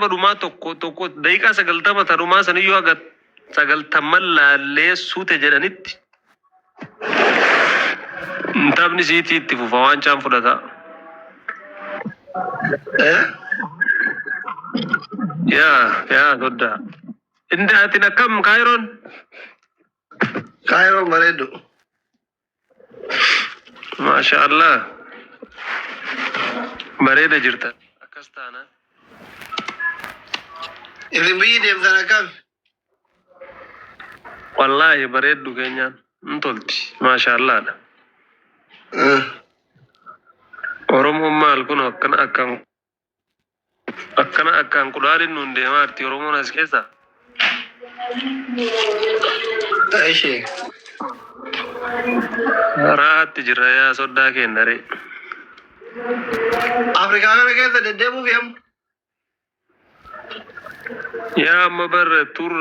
Rumaa tokko daqiiqaa 90 rumaa saniyyuu haga 90 laallee suute jedhanitti taphni siitii itti fufa waancaan fudhata. Yaa soddaa. Inni atin akkam Kaayiroon? Kaayiroon bareedu. Masha Allah. Bareeda jirta. Akkas taana. Isin biyyi deemtan akkam? Wallahi bareeddu keenyaan ntolti. Masha Allah dha. Oromoon maal kun akkana akkaan kudhaadhin nuun deemaa jirti Oromoon as keessa. Ishee. Raahatti jirra yaa soddaa kenna ree. Afrikaa kana keessa deddeemuuf yamu. Yaa amma bar tur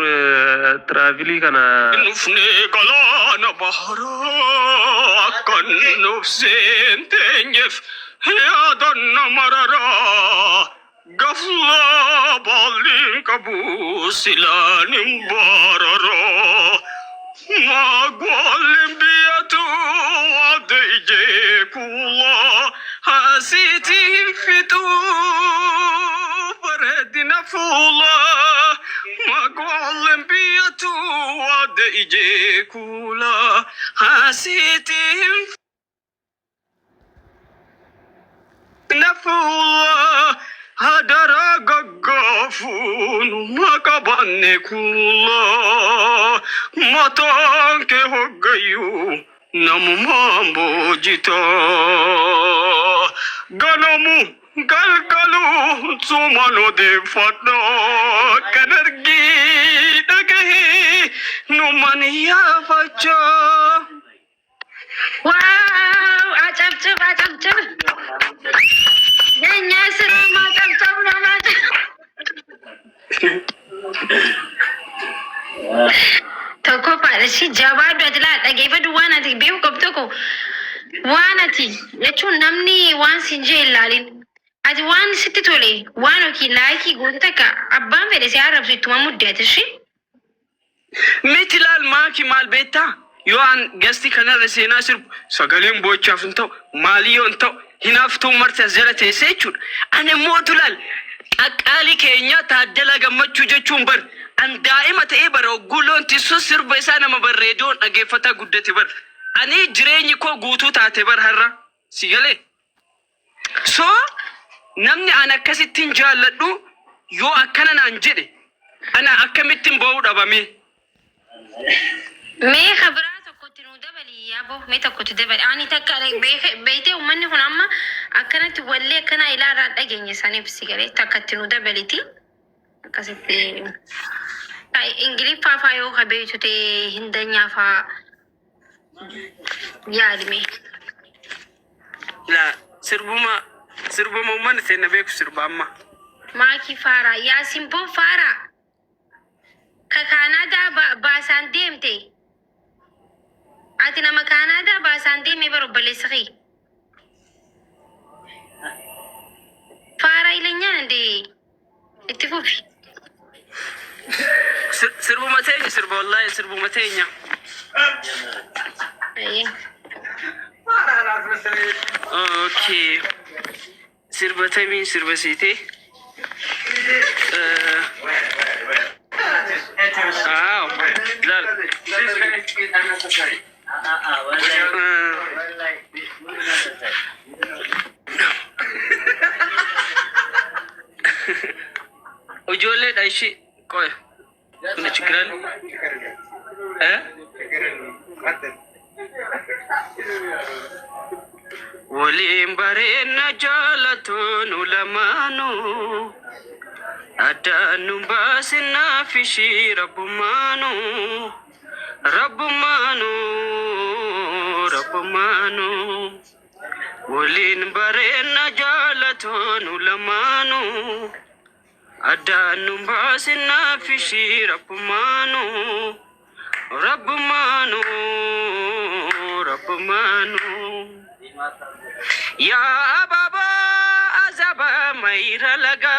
tiraavilii kana. Nufne galaana baharaa akkan nufseen teenyeef yaadanna mararaa gaflaa baalliin qabu silaanin bararaa maagwaalin biyatu adda ijee kuulaa haasiitiin fixuu bareedina fuulaa maagwaalin biyatu adda ijee kuulaa haasiitiin nafula hadara gaggafun makabanne kula matanke hoggayu namumambo jita ganamu galgalu sumano de fatna kadargi dagahi numaniya facha. Wow, acap-cap. Nyanyi seru macam-macam nama. Toko pada si jawab dua jelas. Lagi pada dua nanti biu kau toko. Wan nanti, lecun namni wan sinjil lalin. Adi wan situ tole. Wan oki laki gunta ka. Abang vede si Arab situ mamu dia tu si. Metilal maki mal beta. Yoan gasti kana resena sir sagaleen bochaaf ta'u maaliyoon ta'u hinaaftuu marti as jala teessee jechuudha. Ani immoo tulal qaqqaalii keenya taaddala gammachuu jechuun bar an daa'ima ta'ee bara ogguloon tissuu sirba isaa nama barreedoon dhageeffataa guddate bar. Ani jireenyi koo guutuu taate bar har'a si galee. So namni an akkasittiin jaalladhu yoo akkana naan jedhe ana akkamittiin ba'uu dhabame. Mee khabraa tokkotti nu dabali yaaboo mee tokkotti dabali ani takka beeytee uummanni kun amma akkanatti wallee akkana ilaalaa dhageenya saniif si galee takkatti nu dabaliti akkasitti ingiliffaa faa yoo habeetu ta'e hindanyaa faa yaadime. La sirbuma uummanni seenna beeku sirba amma. Maakii faaraa yaa simboo faaraa ka Kaanaadaa baasaan deemte. Ati nama Kaanaadaa baasaan deemee barobballeessa kee. Faaraa ileenyaan ande itti fufi. Sirbuma teenya sirba wallahi sirbuma teenya. Okay. Sirba tamiin sirba siitee. Lal. Ijoollee dha ishii qoy. Kuna chikiran. Waliin bareedna jaalatoon ulamaanu addaanu baasinaa fishii rabbumaanu waliin bareedna jaalatoon ulamaanu addaanu baasinaa fishii rabbumaanu Ya Baba azaba maira laga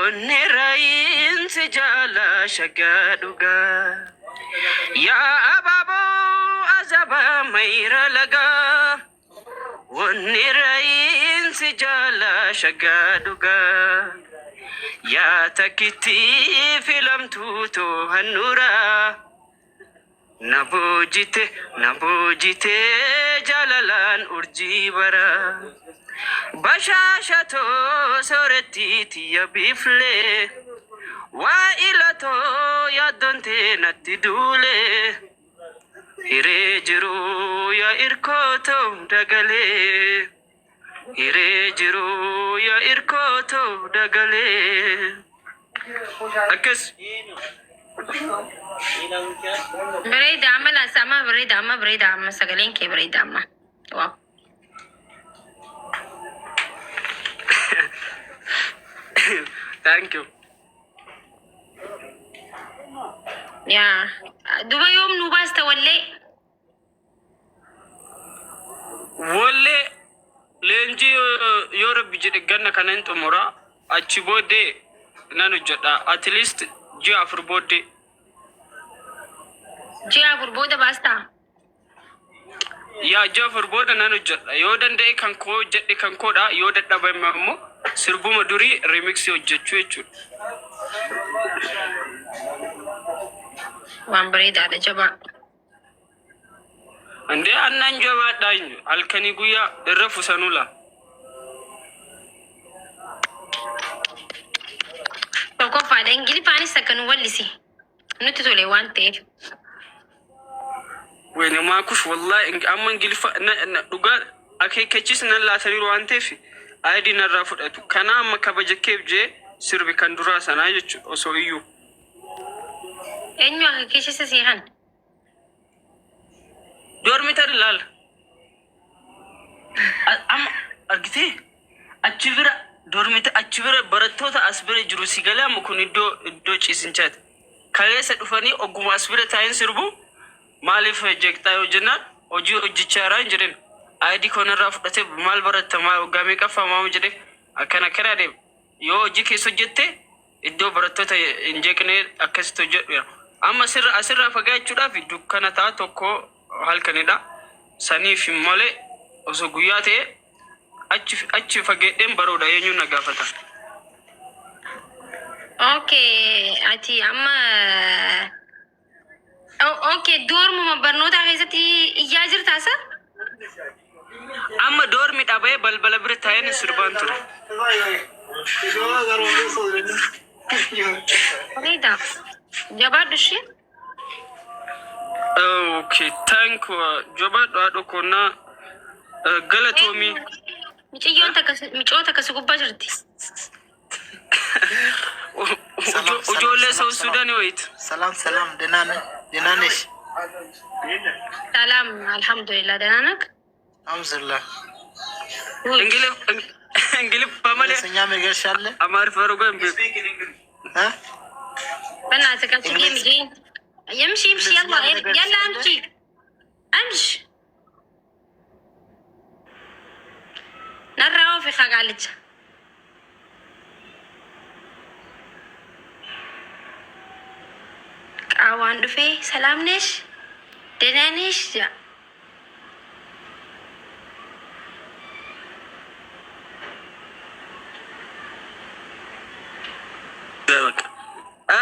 ونراين سجالا شقادوغا يا أبابو أزبا ميرا لغا ونراين سجالا شقادوغا يا تكتي فيلم توتو هنورا نبوجته جلالان أرجي برا بشاشتو سورتي تيا بيفلي وإلتو يدنتي نتدولي هيرجرو يا إركوتو دغالي هيرجرو يا إركوتو دغالي أكس بريد عمل أسامة بريد عمل سجلين كي بريد عمل واو Thank you. يا دوبا يوم نوباس تولي ولا لنجي يورب جد جنة كننت مرا أتشبودي نانو جدا at least جي أفربودي جيا بربودا باستا يا جي أفربودا نانو جدا يودن ده كان كو جد كان كو دا يودن ده بمامو سربو مدوري ريميكس يوجد وان بريد على جبا عندي أنا نجوا داين الكني قويا الرفو سنولا توقع فادا إنجلي فاني سكنوا واللسي نتتولي وان تيف وين ما كوش والله أما إنجلي نقول أكيد كتشيس نلا تريرو وان تيفي أيدي نرافو أتو كنا ما كبجة كيف جي سربي كندورا سنايج أسويو إنو أكيد سيهان دورميتر لال أم أرجتي أتشبر دورميتر أتشبر برتوتا أسبر جروسي قلنا مكون دو تشيسنجات كله سدفاني أقوم أسبر تاين سربو مالف جكتايو جنا أجو أجيشاران جرين أيدي كنا رافض أتى مال برت ما وقامي كفا ما مجري أكنا كرادي يو جيكي سجته إدو برتوتا إنجكني أكستو جت أما أسر فجأة شدا في دكانة تاتوكو hal kanida sani fi mole oso guyate acci fagedden baroda yenyu na gafata okay ati amma okay dormu ma barnota gaisati ijazir tasa amma dormi dabe balbala britayen surbantu Rida jabadushi okay thank you joba do ko na galatomi micoota kasu gubba jirti ujole so sudani wait سلام دنانش سلام الحمدلله دنانك الحمد لله انجلي فامالي سنيامي غيرشاله امار فاروق ها بناتك انت جيم يمشي يلا امشي نراو في خاقالج قاوان دفي سلام نش دنانيش جا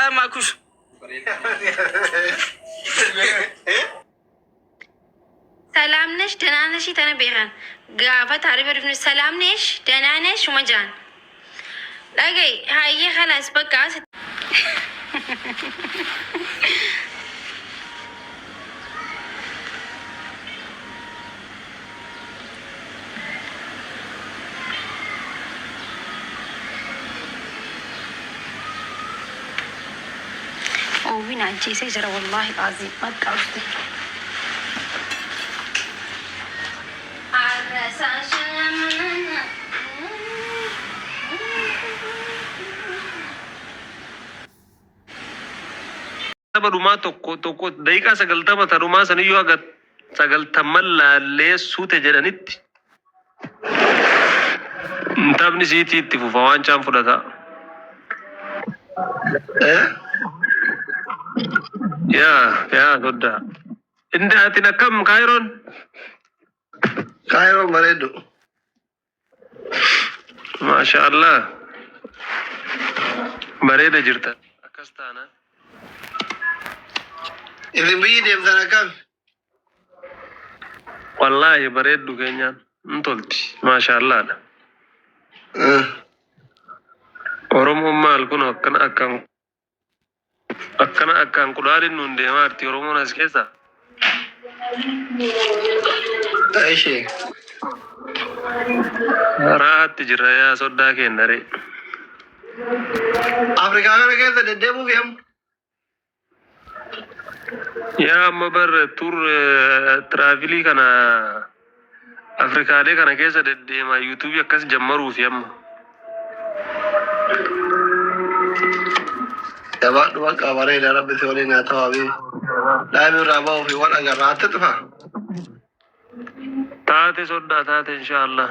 ماكوش سلام نش دنانشي تنبيغان قافة تعرف ابن سلام نش دنانش ومجان لاقي هاي خلاص بقى وين عندي سجرة والله العظيم ما تقعدي Rumaa tokko daqiiqaa 90 rumaa saniyyuu haga 90 laallee suute jedhanitti taphni siitii itti fufa waan caan fudhata. يا صدق انت اتنا كم كايرون مريدو ما شاء الله مريدة جرتا اكستانا إذا بيدي مثلا كم والله بريدو كينيان انتولتي ما شاء الله Oromoo maal kun akkana akkaan kudhaadhin nuun deemaa jirti Oromoon as keessa. Ishee Raatti jirra yaa soddaa kenna ree. Afrikaa kana keessa deddeemuuf yemmu. Yaa amma bar tur tiraavilii kana Afrikaalee kana keessa deddeemaa yuutuubii akkas jammaruuf yamma. Jabaadhu bakka bareeda rabbi si waliin haa ta'u abii. Daa'imni irraa ba'uu fi waan agarraa atti dhufa. Taate soddaa taate inshaallah.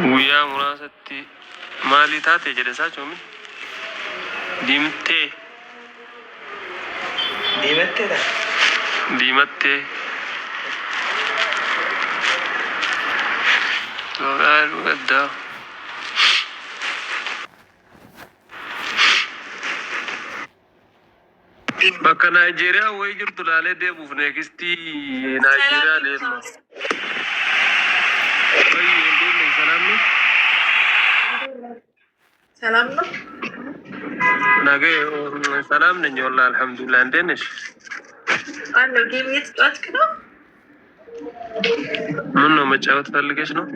Guyyaa muraasatti maalii taate jedhe isaa coomi? Diimtee. Diimatteedha. Diimattee. Lolaalu addaa. Bakka Naayijeeriyaa wayii jirtu laalee deemuuf neekistii Naayijeeriyaa deema. Wayii deemne salaamni. ሰላም ነው። ነገ ሰላም ነኝ ወላሂ አልሐምዱሊላህ። እንዴት ነሽ? አለ ጌም እየተጫወትክ ነው? ምን ነው መጫወት ፈልገሽ ነው?